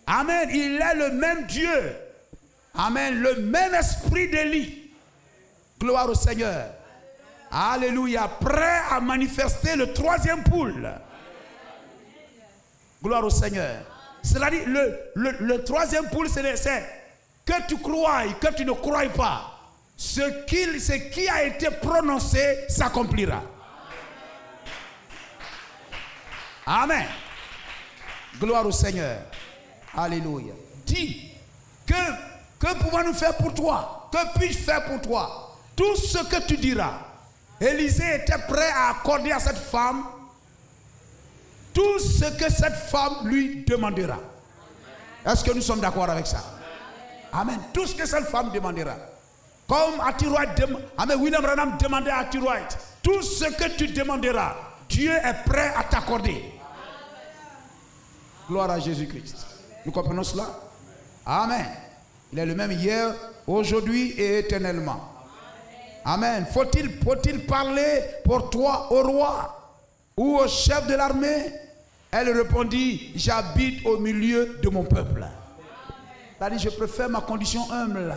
S1: Amen. Il est le même Dieu. Amen. Le même esprit d'Élie. Gloire au Seigneur. Alléluia. Prêt à manifester le troisième poule. Gloire au Seigneur. C'est-à-dire, le troisième poule, c'est que tu crois, que tu ne crois pas. Ce qui a été prononcé s'accomplira. Amen. Gloire au Seigneur. Alléluia. Dis, que pouvons-nous faire pour toi? Que puis-je faire pour toi? Tout ce que tu diras. Élisée était prêt à accorder à cette femme tout ce que cette femme lui demandera. Est-ce que nous sommes d'accord avec ça? Amen. Tout ce que cette femme demandera. Comme William Branham demandait à Arthur White, tout ce que tu demanderas, Dieu est prêt à t'accorder. Gloire à Jésus-Christ. Nous comprenons cela? Amen. Il est le même hier, aujourd'hui et éternellement. Amen. Faut-il parler pour toi au roi ou au chef de l'armée? Elle répondit, j'habite au milieu de mon peuple. C'est-à-dire, je préfère ma condition humble.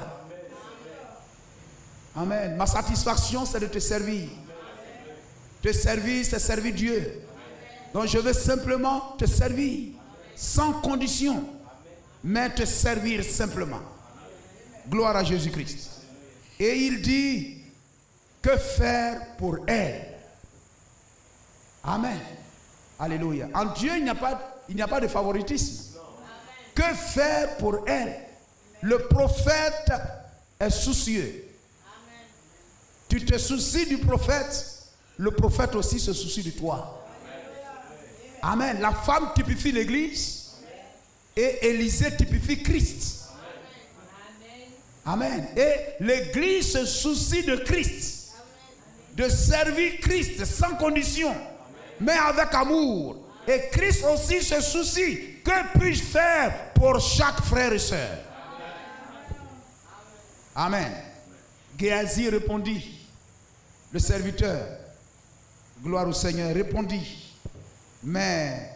S1: Amen. Ma satisfaction, c'est de te servir. Te servir, c'est servir Dieu. Donc, je veux simplement te servir, sans condition, mais te servir simplement. Gloire à Jésus-Christ. Et il dit, que faire pour elle? Amen. Alléluia. En Dieu, il n'y a pas de favoritisme. Que faire pour elle? Le prophète est soucieux. Tu te soucies du prophète, le prophète aussi se soucie de toi. Amen. La femme typifie l'Église et Élisée typifie Christ. Amen. Et l'Église se soucie de Christ, de servir Christ sans condition, mais avec amour. Et Christ aussi se soucie. Que puis-je faire pour chaque frère et sœur? Amen. Géasi répondit, le serviteur, gloire au Seigneur, répondit, mais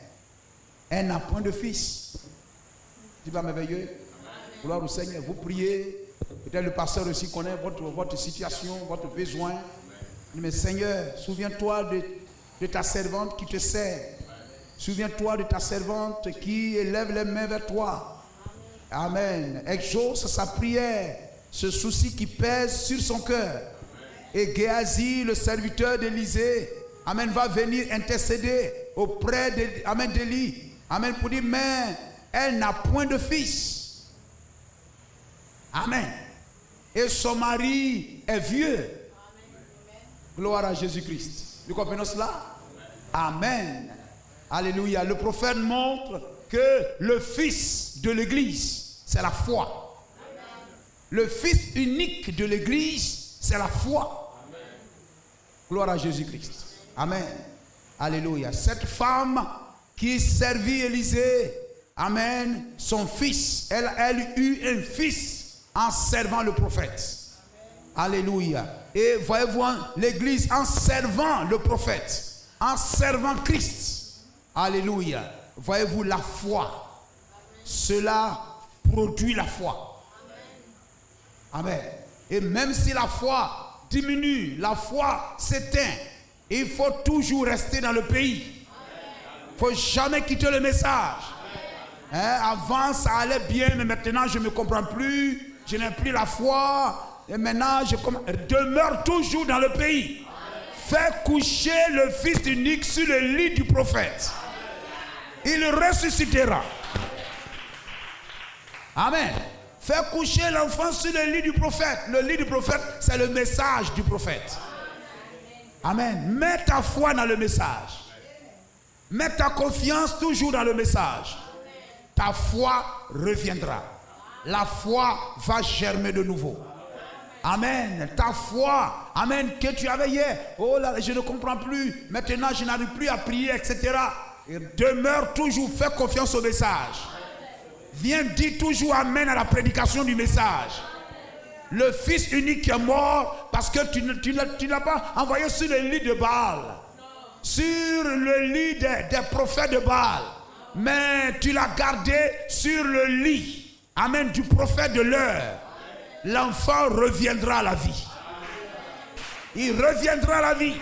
S1: elle n'a point de fils. C'est pas merveilleux? Gloire au Seigneur. Vous priez, peut-être le pasteur aussi connaît votre situation, votre besoin. Mais Seigneur, souviens-toi de ta servante qui te sert. Souviens-toi de ta servante qui élève les mains vers toi. Amen. Exauce sa prière, ce souci qui pèse sur son cœur. Et Géasi, le serviteur d'Élisée, amen, va venir intercéder auprès d'Élie. Amen, pour dire, mais elle n'a point de fils. Amen. Et son mari est vieux. Gloire à Jésus-Christ. Vous comprenez cela? Amen. Alléluia. Le prophète montre que le fils de l'Église, c'est la foi. Le fils unique de l'Église, c'est la foi. Gloire à Jésus-Christ. Amen. Alléluia. Cette femme qui servit Élisée, amen, son fils, elle eut un fils en servant le prophète. Alléluia. Et voyez-vous, l'Église en servant le prophète, en servant Christ. Alléluia. Voyez-vous la foi. Cela produit la foi. Amen. Et même si la foi diminue, la foi s'éteint, il faut toujours rester dans le pays. Il ne faut jamais quitter le message. Avant ça allait bien, mais maintenant je ne me comprends plus, je n'ai plus la foi, et maintenant demeure toujours dans le pays. Fais coucher le fils unique sur le lit du prophète. Il ressuscitera. Amen. Fais coucher l'enfant sur le lit du prophète. Le lit du prophète, c'est le message du prophète. Amen. Mets ta foi dans le message. Mets ta confiance toujours dans le message. Ta foi reviendra. La foi va germer de nouveau. Amen. Ta foi, amen, que tu avais hier. Oh là, je ne comprends plus. Maintenant, je n'arrive plus à prier, etc. Et demeure toujours, fais confiance au message. Viens dire toujours amen à la prédication du message. Le fils unique qui est mort parce que tu ne l'as pas envoyé sur le lit de Baal, sur le lit des prophètes de Baal, mais tu l'as gardé sur le lit, amen, du prophète de l'heure. L'enfant reviendra à la vie. Il reviendra à la vie.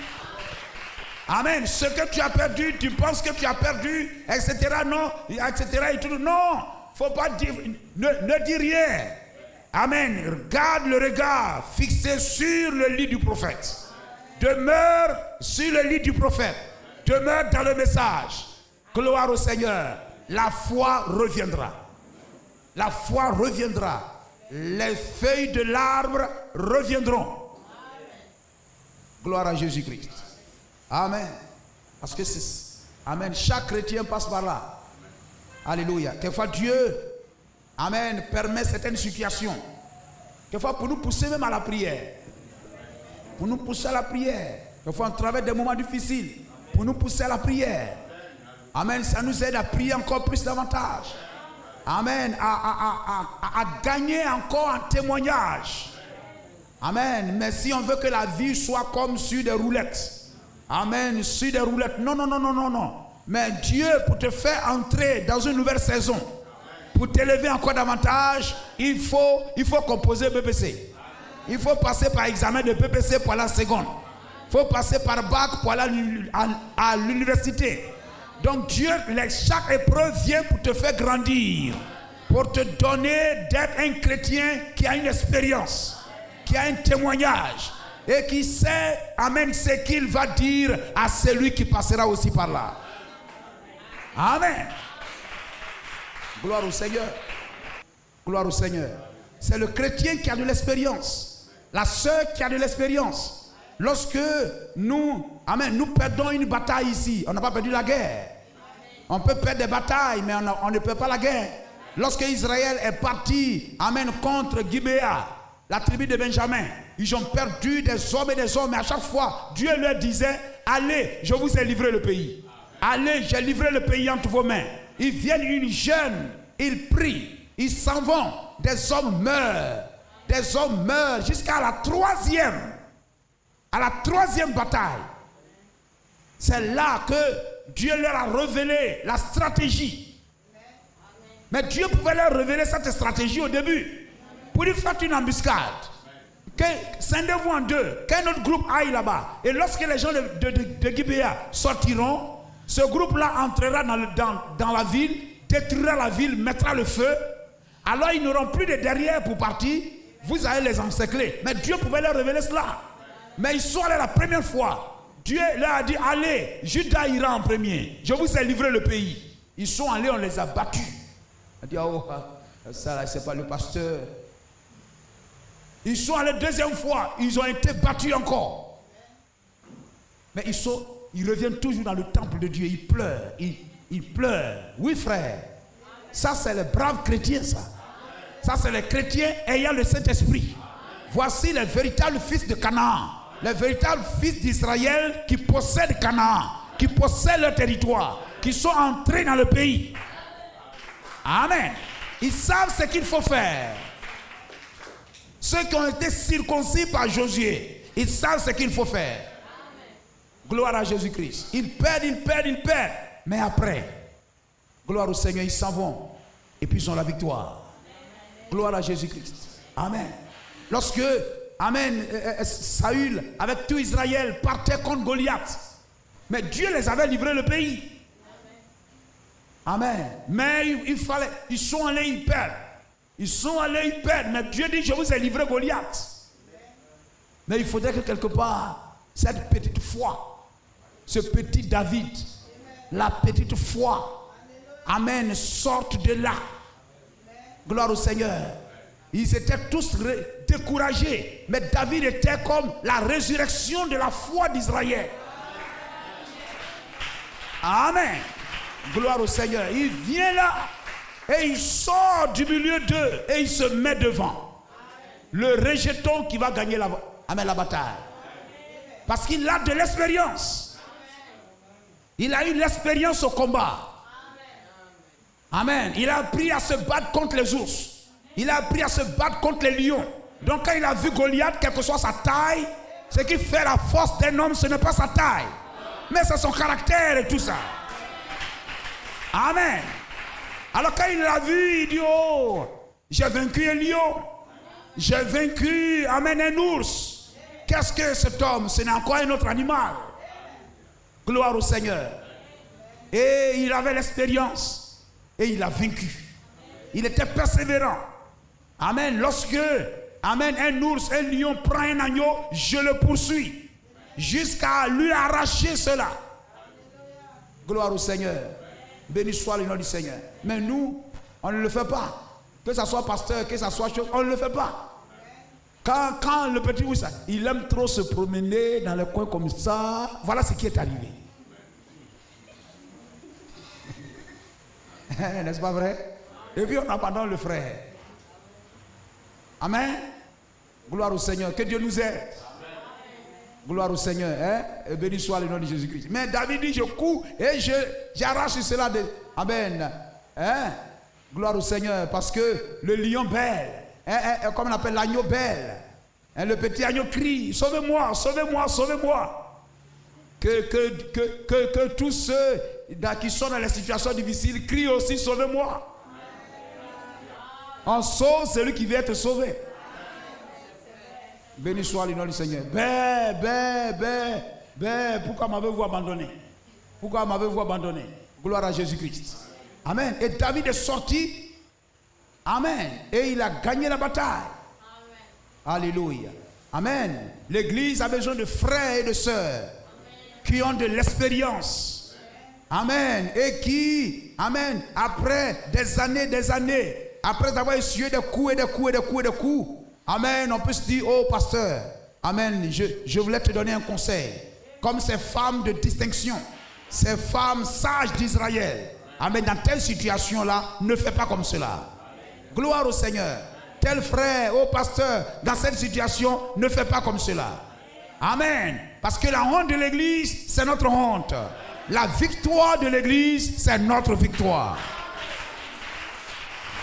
S1: Amen. Ce que tu as perdu, tu penses que tu as perdu, etc. Non, etc. Et tout. Non. Faut pas dire, ne dis rien. Amen. Garde le regard fixé sur le lit du prophète. Demeure sur le lit du prophète. Demeure dans le message. Gloire au Seigneur. la foi reviendra. La foi reviendra. Les feuilles de l'arbre reviendront. Gloire à Jésus-Christ. Amen. Parce que c'est... Amen. Chaque chrétien passe par là. Alléluia. Quelquefois Dieu, amen, permet certaines situations. Quelquefois pour nous pousser même à la prière. Pour nous pousser à la prière. Quelquefois on traverse des moments difficiles. Pour nous pousser à la prière. Amen. Ça nous aide à prier encore plus davantage. Amen. À gagner encore un témoignage. Amen. Mais si on veut que la vie soit comme sur des roulettes. Amen. Sur des roulettes. Non, non, non, non, non, non. Mais Dieu, pour te faire entrer dans une nouvelle saison, pour t'élever encore davantage, il faut composer BPC. Il faut passer par examen de BPC pour la seconde. Il faut passer par bac pour aller à l'université. Donc Dieu, chaque épreuve vient pour te faire grandir, pour te donner d'être un chrétien qui a une expérience, qui a un témoignage et qui sait, amen, ce qu'il va dire à celui qui passera aussi par là. Amen. Gloire au Seigneur. Gloire au Seigneur. C'est le chrétien qui a de l'expérience, la sœur qui a de l'expérience. Lorsque nous, amen, nous perdons une bataille ici, on n'a pas perdu la guerre. On peut perdre des batailles, mais on ne perd pas la guerre. Lorsque Israël est parti, amen, contre Gibéa, la tribu de Benjamin, ils ont perdu des hommes et des hommes. Mais à chaque fois, Dieu leur disait, allez, je vous ai livré le pays. Allez, j'ai livré le pays entre vos mains. Ils viennent une jeune, ils prient, ils s'en vont. Des hommes meurent jusqu'à la troisième bataille. C'est là que Dieu leur a révélé la stratégie. Mais Dieu pouvait leur révéler cette stratégie au début. Pour lui faire une embuscade. Scindez-vous en deux. Qu'un autre groupe aille là-bas. Et lorsque les gens de Gibéa sortiront, ce groupe-là entrera dans la ville, détruira la ville, mettra le feu. Alors ils n'auront plus de derrière pour partir. Vous allez les encercler. Mais Dieu pouvait leur révéler cela. Mais ils sont allés la première fois. Dieu leur a dit, allez, Judas ira en premier. Je vous ai livré le pays. Ils sont allés, on les a battus. On a dit, oh, ça là, c'est pas le pasteur. Ils sont allés deuxième fois, ils ont été battus encore. Mais ils reviennent toujours dans le temple de Dieu. Ils pleurent, ils pleurent. Oui frère, ça c'est les braves chrétiens ça. Ça c'est les chrétiens ayant le Saint-Esprit. Voici les véritables fils de Canaan. Les véritables fils d'Israël qui possèdent Canaan, qui possèdent leur territoire, qui sont entrés dans le pays. Amen. Ils savent ce qu'il faut faire. Ceux qui ont été circoncis par Josué, ils savent ce qu'il faut faire. Gloire à Jésus-Christ. Ils perdent. Mais après, gloire au Seigneur, ils s'en vont. Et puis ils ont la victoire. Gloire à Jésus-Christ. Amen. Lorsque, amen, Saül, avec tout Israël, partait contre Goliath. Mais Dieu les avait livré le pays. Amen. Mais ils sont allés, ils perdent. Mais Dieu dit, je vous ai livré Goliath. Mais il faudrait que quelque part, cette petite foi, ce petit David, la petite foi, amen, sorte de là. Gloire au Seigneur. Ils étaient tous découragés. Mais David était comme la résurrection de la foi d'Israël. Amen. Gloire au Seigneur. Il vient là. Et il sort du milieu d'eux et il se met devant. Le rejeton qui va gagner la bataille. Parce qu'il a de l'expérience. Il a eu l'expérience au combat. Amen. Il a appris à se battre contre les ours. Il a appris à se battre contre les lions. Donc quand il a vu Goliath, quelle que soit sa taille, ce qui fait la force d'un homme, ce n'est pas sa taille. Mais c'est son caractère et tout ça. Amen. Alors quand il l'a vu, il dit, oh, j'ai vaincu un lion. J'ai vaincu, amen, un ours. Qu'est-ce que cet homme? Ce n'est encore un autre animal. Gloire au Seigneur. Et il avait l'expérience. Et il a vaincu. Il était persévérant. Amen. Lorsque, amen, un ours, un lion prend un agneau, je le poursuis. Jusqu'à lui arracher cela. Gloire au Seigneur. Béni soit le nom du Seigneur. Mais nous, on ne le fait pas. Que ce soit pasteur, que ce soit chose, on ne le fait pas. Quand le petit Wissa, il aime trop se promener dans les coins comme ça, voilà ce qui est arrivé. N'est-ce pas vrai? Et puis on abandonne le frère. Amen. Gloire au Seigneur. Que Dieu nous aide. Gloire au Seigneur. Hein? Et béni soit le nom de Jésus-Christ. Mais David dit, je cours et j'arrache cela. Amen. Hein? Gloire au Seigneur. Parce que le lion belle, comme on appelle l'agneau belle, le petit agneau crie, sauvez-moi, sauvez-moi, sauvez-moi. Que tous ceux qui sont dans les situations difficiles crient aussi, sauvez-moi. On sauve celui qui veut être sauvé. Béni soit le nom du Seigneur. Pourquoi m'avez-vous abandonné? Pourquoi m'avez-vous abandonné? Gloire à Jésus-Christ. Amen. Et David est sorti. Amen. Et il a gagné la bataille. Amen. Alléluia. Amen. L'église a besoin de frères et de sœurs qui ont de l'expérience. Amen. Et qui, amen, après des années, après avoir essuyé des coups et des coups et des coups et des coups, amen, on peut se dire, oh pasteur, amen, je voulais te donner un conseil. Comme ces femmes de distinction, ces femmes sages d'Israël, amen, dans telle situation-là, ne fais pas comme cela. Gloire au Seigneur. Tel frère, oh pasteur, dans cette situation, ne fais pas comme cela. Amen. Parce que la honte de l'église, c'est notre honte. La victoire de l'église, c'est notre victoire.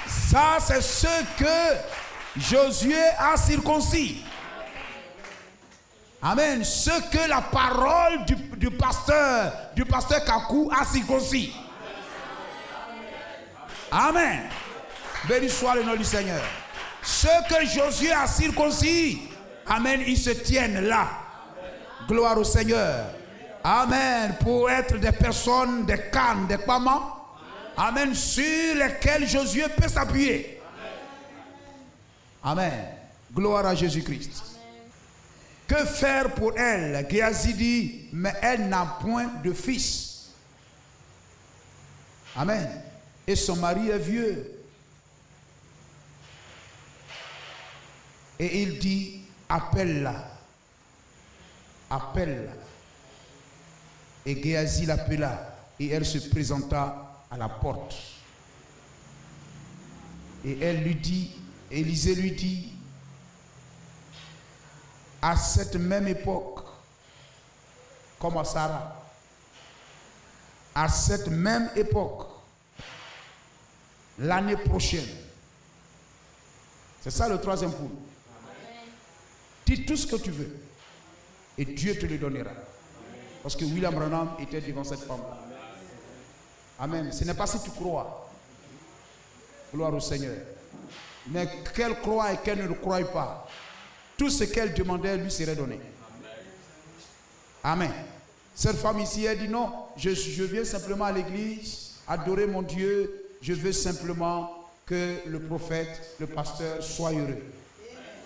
S1: Ça, c'est ce que Josué a circoncis. Amen. Ce que la parole du pasteur Kakou a circoncis. Amen. Béni soit le nom du Seigneur. Ce que Josué a circoncis, amen, ils se tiennent là. Gloire au Seigneur. Amen. Pour être des personnes, des cannes, des pamans. Amen. Sur lesquels Josué peut s'appuyer. Amen. Gloire à Jésus-Christ. Que faire pour elle? Géasi dit, mais elle n'a point de fils. Amen. Et son mari est vieux. Et il dit, appelle-la. Appelle-la. Et Géasi l'appela. Et elle se présenta à la porte. Et elle lui dit, Élisée lui dit, à cette même époque, comme à Sarah, à cette même époque, l'année prochaine, c'est ça le troisième point. Dis tout ce que tu veux et Dieu te le donnera. Parce que William Branham était devant cette femme. Amen. Ce n'est pas si tu crois. Gloire au Seigneur. Mais qu'elle croit et qu'elle ne le croit pas, tout ce qu'elle demandait lui serait donné. Amen. Cette femme ici, elle dit non, je viens simplement à l'église, adorer mon Dieu, je veux simplement que le prophète, le pasteur soit heureux.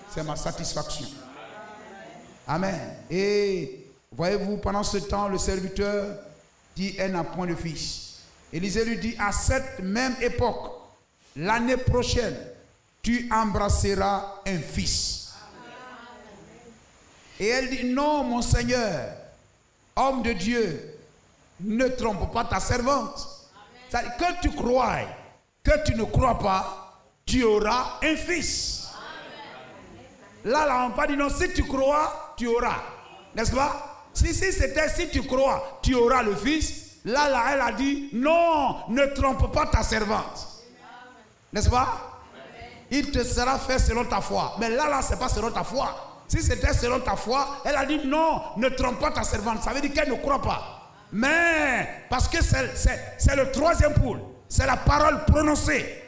S1: C'est ma satisfaction. Amen. Et voyez-vous, pendant ce temps, le serviteur dit, elle n'a point de fils. Élisée lui dit, à cette même époque, l'année prochaine, tu embrasseras un fils. Et elle dit, non, mon Seigneur, homme de Dieu, ne trompe pas ta servante. C'est-à-dire que tu crois, que tu ne crois pas, tu auras un fils. Là, on n'a pas dit non, si tu crois, tu auras. N'est-ce pas? Si c'était si tu crois, tu auras le fils. Là, elle a dit, non, ne trompe pas ta servante. N'est-ce pas? Il te sera fait selon ta foi. Mais là, ce n'est pas selon ta foi. Si c'était selon ta foi, elle a dit, non, ne trompe pas ta servante. Ça veut dire qu'elle ne croit pas. Mais, parce que c'est le troisième poule. C'est la parole prononcée.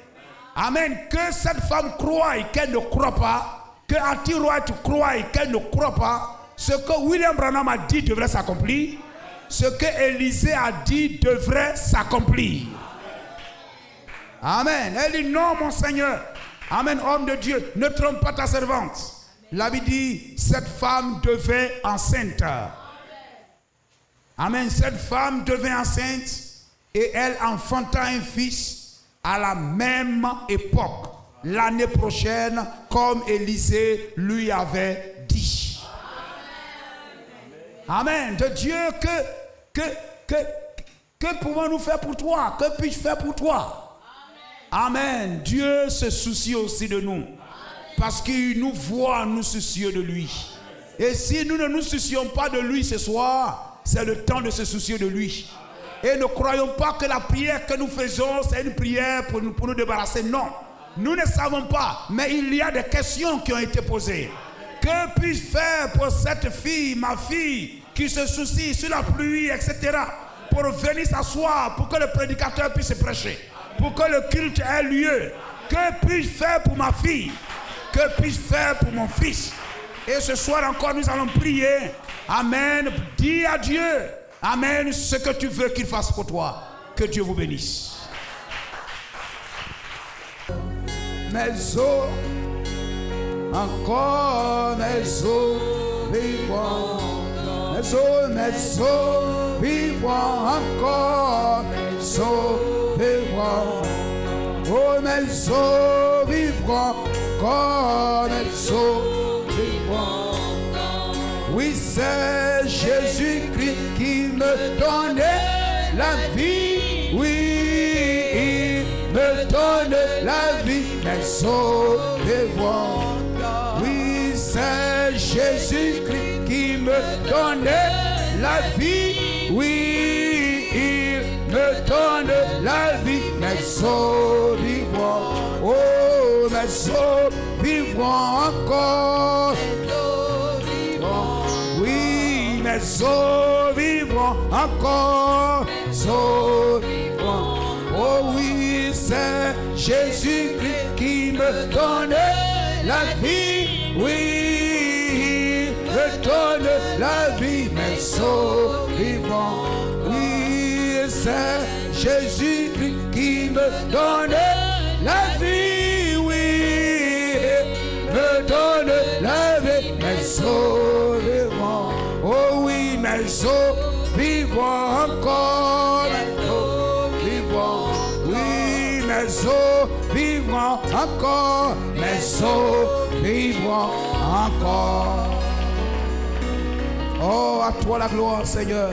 S1: Amen. Que cette femme croie et qu'elle ne croit pas. Que Antiroy tu crois et qu'elle ne croit pas. Ce que William Branham a dit devrait s'accomplir. Ce que Élisée a dit devrait s'accomplir. Amen. Elle dit non, mon Seigneur. Amen, homme de Dieu, ne trompe pas ta servante. La Bible dit, cette femme devait enceinte. Amen, cette femme devait enceinte. Et elle enfanta un fils à la même époque, l'année prochaine, comme Élisée lui avait dit. Amen. De Dieu, que pouvons-nous faire pour toi? Que puis-je faire pour toi? Amen. Dieu se soucie aussi de nous. Parce qu'il nous voit nous soucieux de lui. Et si nous ne nous soucions pas de lui ce soir, c'est le temps de se soucier de lui. Et ne croyons pas que la prière que nous faisons, c'est une prière pour nous débarrasser. Non. Nous ne savons pas. Mais il y a des questions qui ont été posées. Que puis-je faire pour cette fille, ma fille, qui se soucie sur la pluie, etc. Pour venir s'asseoir, pour que le prédicateur puisse prêcher, pour que le culte ait lieu. Que puis-je faire pour ma fille? Que puis-je faire pour mon fils? Et ce soir encore, nous allons prier. Amen. Dis à Dieu, amen, ce que tu veux qu'il fasse pour toi. Que Dieu vous bénisse. Mes os, encore mes os vivront. Mes os vivront encore. Mes os vivront. Oh, mes os vivront encore. Mes os vivront. Oui, c'est Jésus-Christ qui me donnait la vie. Oui, il me donne la vie. Mes os vivront. Oui, c'est Jésus-Christ qui me donnait la vie. Oui, il me donne la vie. Mes os vivront. Oh, mes os vivront encore. Oui, mes os vivront encore. Mes os vivront. Oh oui, c'est Jésus-Christ qui me donne la vie. Oui, il me donne la vie. Mes os vivront. Oui, c'est Jésus-Christ qui me donne la vie. Oui, il me donne la vie. Mes os vivront. Oh oui, mes os vivront encore. Mes os vivront. Oui, mes os vivront encore. Mes os vivront encore. Oh, à toi la gloire, Seigneur.